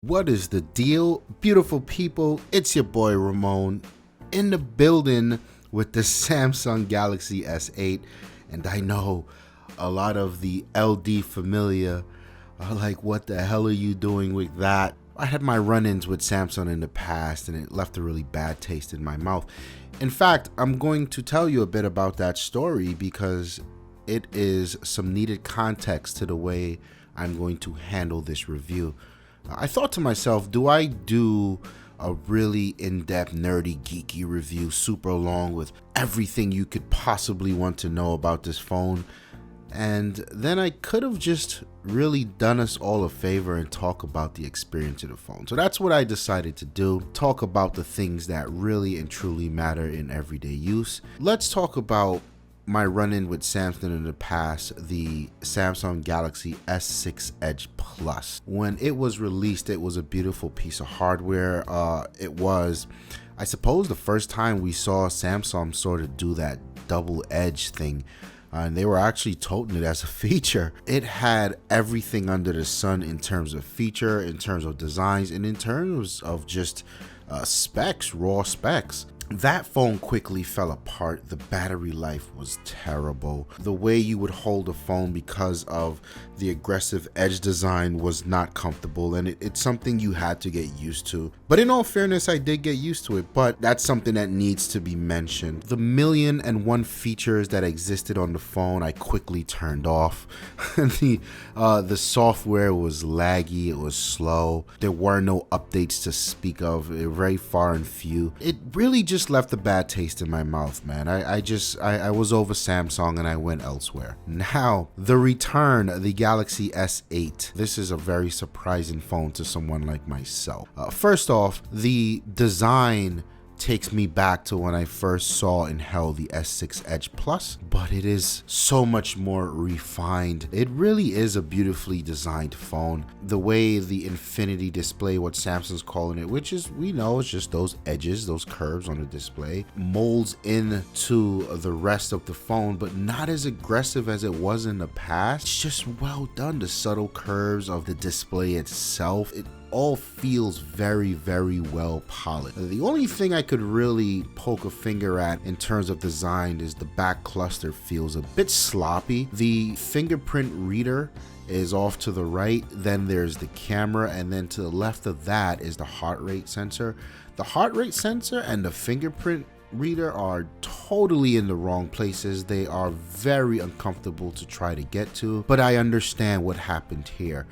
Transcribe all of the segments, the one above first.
What is the deal, beautiful people? It's your boy Ramon in the building with the Samsung Galaxy S8, and I know a lot of the LD familia are like, what the hell are you doing with that? I had my run-ins with Samsung in the past and it left a really bad taste in my mouth. In fact, I'm going to tell you a bit about that story because it is some needed context to the way I'm going to handle this review. I thought to myself, do I do a really in-depth, nerdy, geeky review, super long, with everything you could possibly want to know about this phone? And then I could have just really done us all a favor and talk about the experience of the phone. So that's what I decided to do. Talk about the things that really and truly matter in everyday use. Let's talk about my run-in with Samsung in the past, the Samsung Galaxy S6 Edge Plus. When it was released, it was a beautiful piece of hardware. It was, I suppose, the first time we saw Samsung sort of do that double edge thing. And they were actually toting it as a feature. It had everything under the sun in terms of feature, in terms of designs, and in terms of just specs, raw specs. That phone quickly fell apart. The battery life was terrible. The way you would hold a phone because of the aggressive edge design was not comfortable, and it's something you had to get used to. But in all fairness, I did get used to it, but that's something that needs to be mentioned. The 1,000,001 features that existed on the phone, I quickly turned off. The software was laggy, it was slow. There were no updates to speak of, very far and few. It really just left a bad taste in my mouth, man. I was over Samsung and I went elsewhere. Now, the return, the Galaxy S8. This is a very surprising phone to someone like myself. First off, the design takes me back to when I first saw and held the S6 Edge Plus, but it is so much more refined. It really is a beautifully designed phone. The way the infinity display, what Samsung's calling it, which is, we know, it's just those edges, those curves on the display, molds into the rest of the phone, but not as aggressive as it was in the past. It's just well done. The subtle curves of the display itself, it all feels very, very well polished. The only thing I could really poke a finger at in terms of design is the back cluster feels a bit sloppy. The fingerprint reader is off to the right, then there's the camera, and then to the left of that is the heart rate sensor. The heart rate sensor and the fingerprint reader are totally in the wrong places. They are very uncomfortable to try to get to, but I understand what happened here.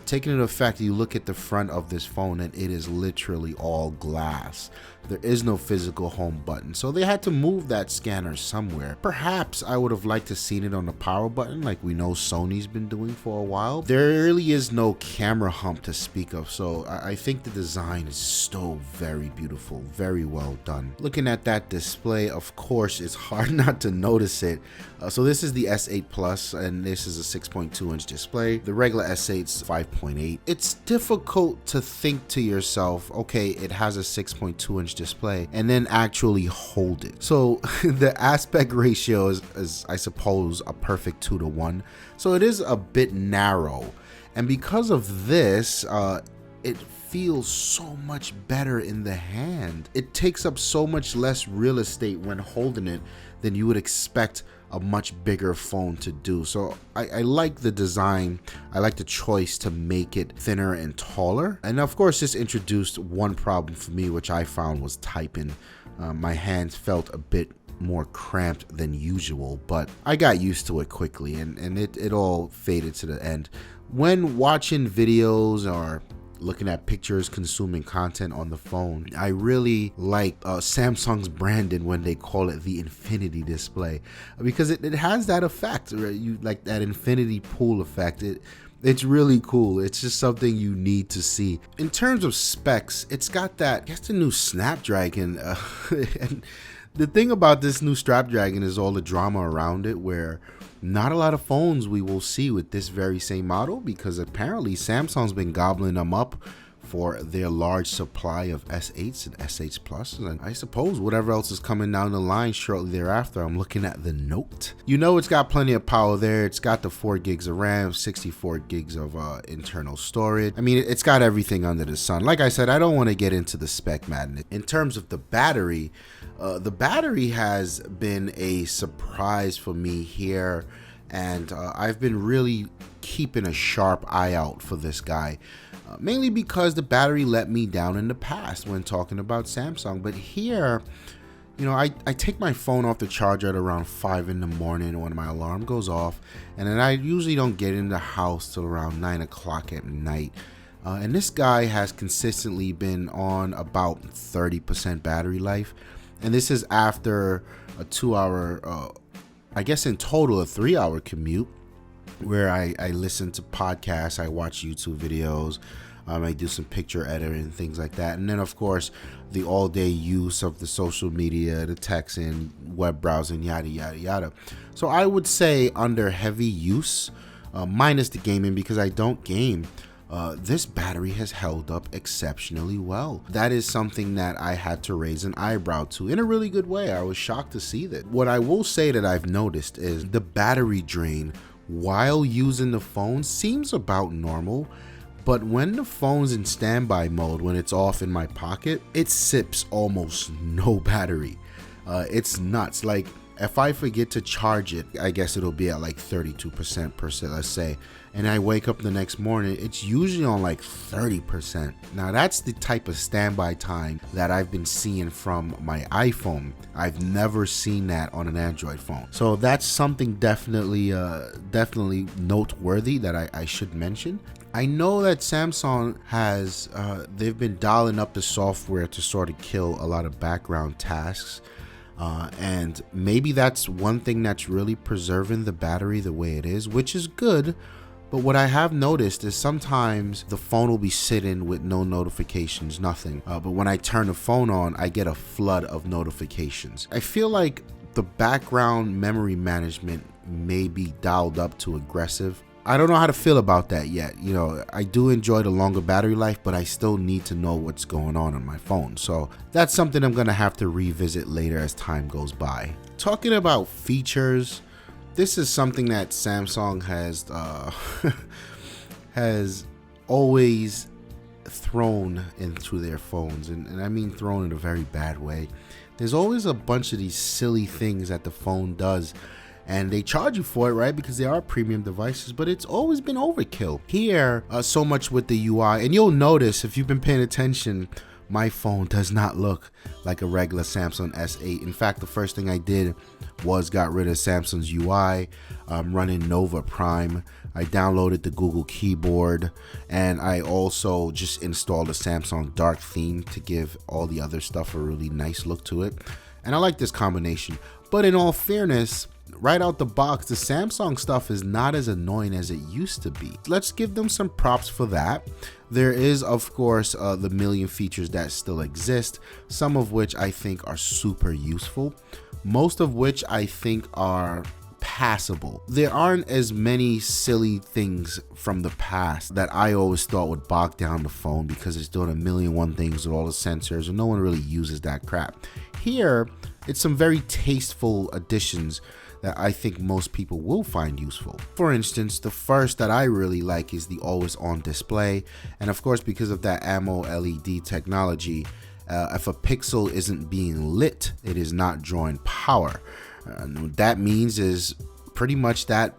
Taking into effect, you look at the front of this phone and it is literally all glass. There is no physical home button, so they had to move that scanner somewhere. Perhaps I would have liked to seen it on the power button like we know Sony's been doing for a while. There really is no camera hump to speak of, so I think the design is still very beautiful, very well done. Looking at that display, of course, it's hard not to notice it. So this is the S8 Plus, and this is a 6.2-inch display. The regular S8's 5.8. It's difficult to think to yourself, okay, it has a 6.2-inch display, and then actually hold it. So the aspect ratio is, I suppose, a perfect 2:1. So it is a bit narrow. And because of this, it feels so much better in the hand. It takes up so much less real estate when holding it than you would expect a much bigger phone to do. So I like the design. I like the choice to make it thinner and taller. And of course, this introduced one problem for me, which I found was typing. My hands felt a bit more cramped than usual, but I got used to it quickly, and it all faded to the end. When watching videos or looking at pictures, consuming content on the phone, I really like Samsung's branding when they call it the infinity display, because it has that effect, right? You like that infinity pool effect. It's really cool. It's just something you need to see. In terms of specs, it's got that, I guess, the new Snapdragon. And the thing about this new Snapdragon is all the drama around it, where not a lot of phones we will see with this very same model, because apparently Samsung's been gobbling them up for their large supply of S8s and S8 Plus, and I suppose whatever else is coming down the line shortly thereafter. I'm looking at the Note. You know, it's got plenty of power there. It's got the 4 gigs of RAM, 64 gigs of internal storage. I mean, it's got everything under the sun. Like I said, I don't want to get into the spec madness. In terms of the battery has been a surprise for me here, and I've been really keeping a sharp eye out for this guy. Mainly because the battery let me down in the past when talking about Samsung. But here, you know, I take my phone off the charger at around 5 in the morning when my alarm goes off. And then I usually don't get in the house till around 9 o'clock at night. And this guy has consistently been on about 30% battery life. And this is after a 2-hour, I guess in total, a 3-hour commute, where I listen to podcasts, I watch YouTube videos, I do some picture editing and things like that. And then, of course, the all-day use of the social media, the texting, web browsing, yada, yada, yada. So I would say under heavy use, minus the gaming, because I don't game, this battery has held up exceptionally well. That is something that I had to raise an eyebrow to in a really good way. I was shocked to see that. What I will say that I've noticed is the battery drain while using the phone seems about normal, but when the phone's in standby mode, when it's off in my pocket, it sips almost no battery. It's nuts. Like, if I forget to charge it, I guess it'll be at like 32% per se, let's say, and I wake up the next morning, it's usually on like 30%. Now that's the type of standby time that I've been seeing from my iPhone. I've never seen that on an Android phone. So that's something definitely noteworthy that I should mention. I know that Samsung has, they've been dialing up the software to sort of kill a lot of background tasks. And maybe that's one thing that's really preserving the battery the way it is, which is good. But what I have noticed is sometimes the phone will be sitting with no notifications, nothing. But when I turn the phone on, I get a flood of notifications. I feel like the background memory management may be dialed up to aggressive. I don't know how to feel about that yet. You know, I do enjoy the longer battery life, but I still need to know what's going on my phone. So that's something I'm going to have to revisit later as time goes by. Talking about features, this is something that Samsung has always thrown into their phones. And I mean thrown in a very bad way. There's always a bunch of these silly things that the phone does, and they charge you for it, right? Because they are premium devices, but it's always been overkill. Here, so much with the UI, and you'll notice if you've been paying attention, my phone does not look like a regular Samsung S8. In fact, the first thing I did was got rid of Samsung's UI. I'm running Nova Prime. I downloaded the Google keyboard, and I also just installed a Samsung dark theme to give all the other stuff a really nice look to it. And I like this combination. But in all fairness, right out the box, the Samsung stuff is not as annoying as it used to be. Let's give them some props for that. There is, of course, the million features that still exist, some of which I think are super useful, most of which I think are passable. There aren't as many silly things from the past that I always thought would bog down the phone because it's doing a million one things with all the sensors, and no one really uses that crap. Here, it's some very tasteful additions that I think most people will find useful. For instance, the first that I really like is the always on display. And of course, because of that AMOLED technology, if a pixel isn't being lit, it is not drawing power. What that means is pretty much that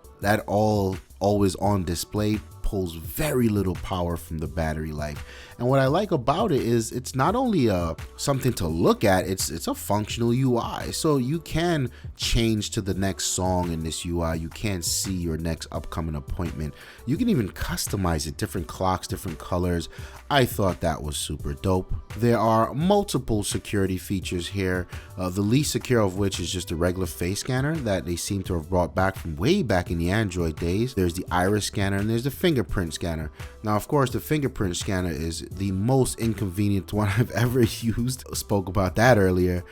always on display pulls very little power from the battery life. And what I like about it is it's not only something to look at, it's a functional UI. So you can change to the next song in this UI. You can see your next upcoming appointment. You can even customize it, different clocks, different colors. I thought that was super dope. There are multiple security features here, the least secure of which is just a regular face scanner that they seem to have brought back from way back in the Android days. There's the iris scanner and there's the fingerprint scanner. Now, of course, the fingerprint scanner is the most inconvenient one I've ever used. Spoke about that earlier,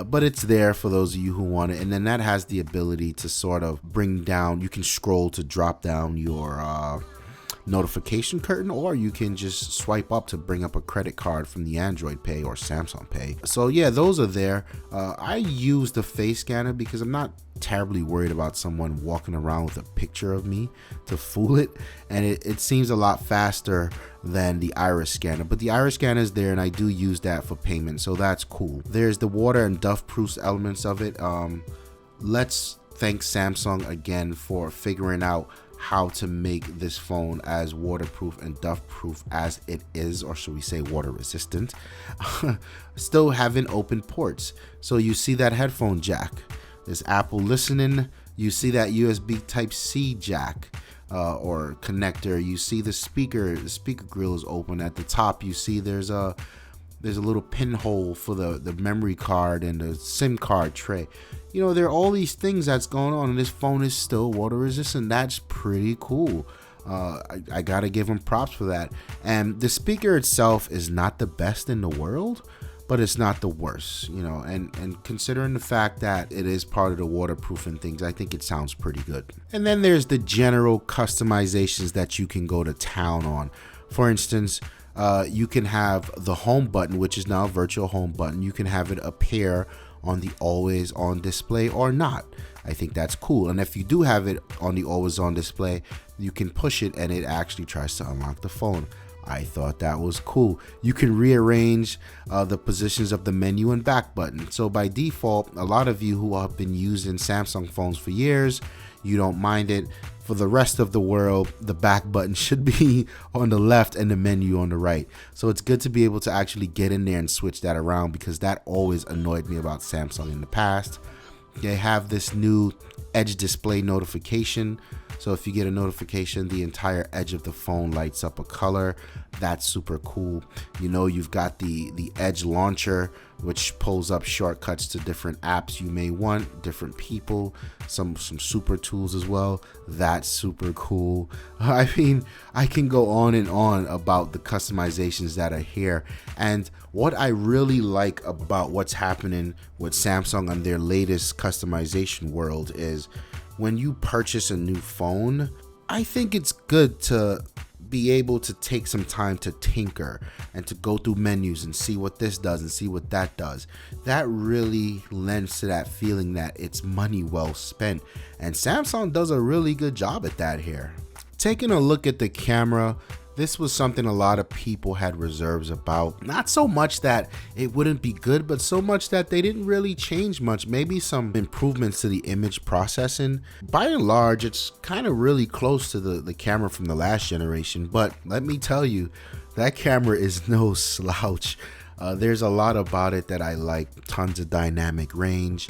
but it's there for those of you who want it. And then that has the ability to sort of bring down, you can scroll to drop down your notification curtain, or you can just swipe up to bring up a credit card from the Android Pay or Samsung Pay. So yeah, those are there. I use the face scanner because I'm not terribly worried about someone walking around with a picture of me to fool it, and it seems a lot faster than the iris scanner. But the iris scanner is there, and I do use that for payment, so that's cool. There's the water and dust proof elements of it. Let's thank Samsung again for figuring out how to make this phone as waterproof and dust proof as it is, or should we say water resistant. Still having open ports. So you see that headphone jack, there's Apple listening, you see that USB Type-C jack or connector, you see the speaker grill is open. At the top you see there's a little pinhole for the memory card and the SIM card tray. You know, there are all these things that's going on, and this phone is still water resistant. That's pretty cool. I gotta give them props for that. And the speaker itself is not the best in the world, but it's not the worst, you know, and considering the fact that it is part of the waterproofing things, I think it sounds pretty good. And then there's the general customizations that you can go to town on. For instance, you can have the home button, which is now a virtual home button. You can have it appear on the always on display or not. I think that's cool. And if you do have it on the always on display, you can push it and it actually tries to unlock the phone. I thought that was cool. You can rearrange the positions of the menu and back button. So by default, a lot of you who have been using Samsung phones for years, you don't mind it. For the rest of the world, the back button should be on the left and the menu on the right. So it's good to be able to actually get in there and switch that around, because that always annoyed me about Samsung in the past. They have this new edge display notification. So if you get a notification, the entire edge of the phone lights up a color. That's super cool. You know, you've got the Edge launcher, which pulls up shortcuts to different apps you may want, different people, some super tools as well. That's super cool. I mean, I can go on and on about the customizations that are here. And what I really like about what's happening with Samsung on their latest customization world is when you purchase a new phone, I think it's good to be able to take some time to tinker and to go through menus and see what this does and see what that does. That really lends to that feeling that it's money well spent, and Samsung does a really good job at that here. Taking a look at the camera, this was something a lot of people had reserves about. Not so much that it wouldn't be good, but so much that they didn't really change much. Maybe some improvements to the image processing. By and large, it's kind of really close to the camera from the last generation. But let me tell you, that camera is no slouch. There's a lot about it that I like. Tons of dynamic range.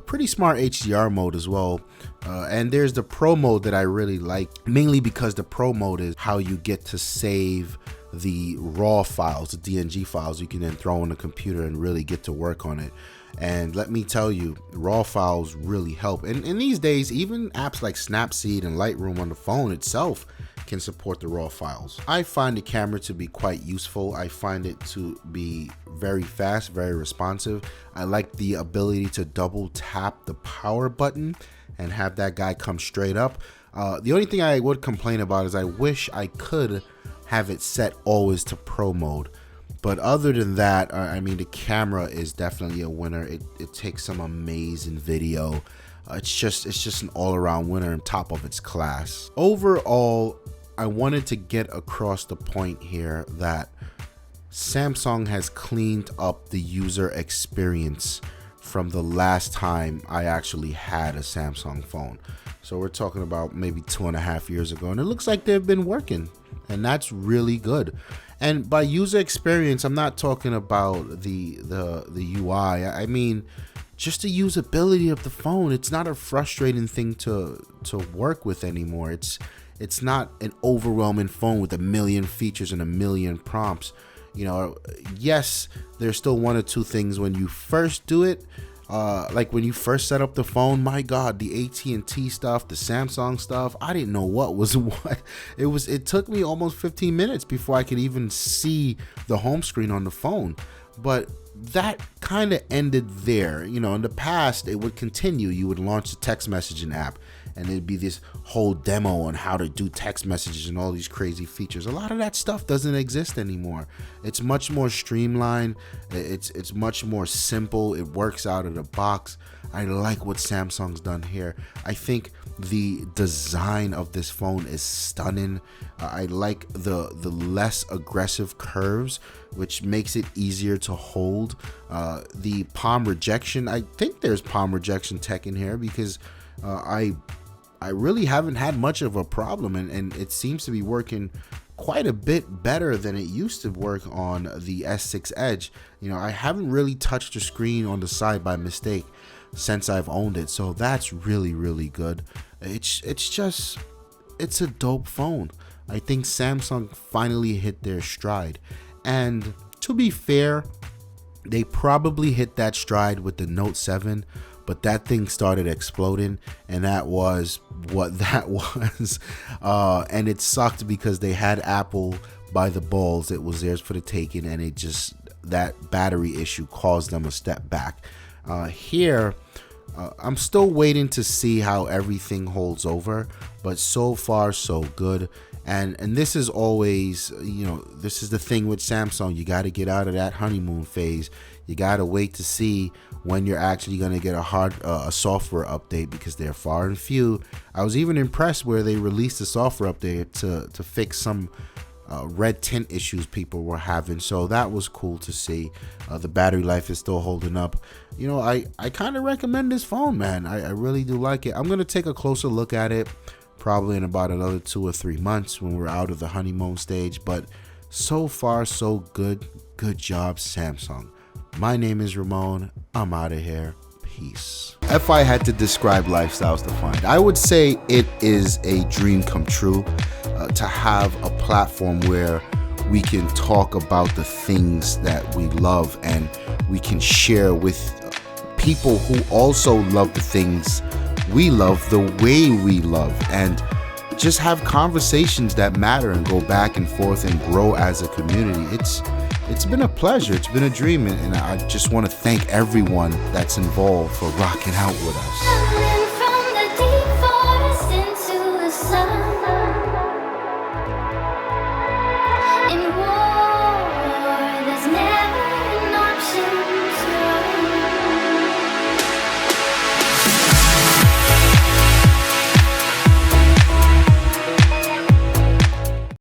Pretty smart HDR mode as well, and there's the Pro mode that I really like, mainly because the Pro mode is how you get to save the raw files, the DNG files. You can then throw on the computer and really get to work on it. And let me tell you, raw files really help. And these days, even apps like Snapseed and Lightroom on the phone itself can support the raw files. I find the camera to be quite useful. I find it to be very fast, very responsive. I like the ability to double tap the power button and have that guy come straight up. The only thing I would complain about is I wish I could have it set always to Pro mode. But other than that, I mean, the camera is definitely a winner. It takes some amazing video. It's just an all-around winner on top of its class. Overall, I wanted to get across the point here that Samsung has cleaned up the user experience from the last time I actually had a Samsung phone. So we're talking about maybe 2.5 years ago, and it looks like they've been working, and that's really good. And by user experience, I'm not talking about the UI. I mean, just the usability of the phone. It's not a frustrating thing to work with anymore. It's not an overwhelming phone with a million features and a million prompts. You know, yes, there's still one or two things when you first do it. Like when you first set up the phone, my God, the AT&T stuff, the Samsung stuff, I didn't know what was what. It took me almost 15 minutes before I could even see the home screen on the phone. But that kind of ended there. You know, in the past, it would continue. You would launch the text messaging app, and it'd be this whole demo on how to do text messages and all these crazy features. A lot of that stuff doesn't exist anymore. It's much more streamlined. It's much more simple. It works out of the box. I like what Samsung's done here. I think the design of this phone is stunning. I like the less aggressive curves, which makes it easier to hold. The palm rejection, I think there's palm rejection tech in here, because I really haven't had much of a problem, and it seems to be working quite a bit better than it used to work on the S6 Edge. You know, I haven't really touched the screen on the side by mistake since I've owned it, so that's really, really good. It's a dope phone. I think Samsung finally hit their stride, and to be fair, they probably hit that stride with the Note 7, but that thing started exploding, and that was what that was. And it sucked because they had Apple by the balls. It was theirs for the taking, and that battery issue caused them a step back. Here, I'm still waiting to see how everything holds over, but so far so good. And this is always, you know, this is the thing with Samsung. You got to get out of that honeymoon phase. You got to wait to see when you're actually going to get a software update, because they're far and few. I was even impressed where they released a software update to fix some red tint issues people were having, so that was cool to see. The battery life is still holding up. You know, I kind of recommend this phone, man. I really do like it. I'm going to take a closer look at it probably in about another 2 or 3 months when we're out of the honeymoon stage, but so far so good. Good job, Samsung. My name is Ramon. I'm out of here. Peace. If I had to describe Lifestyles Defined, I would say it is a dream come true to have a platform where we can talk about the things that we love, and we can share with people who also love the things we love the way we love, and just have conversations that matter and go back and forth and grow as a community. It's been a pleasure. It's been a dream, and I just want to thank everyone that's involved for rocking out with us.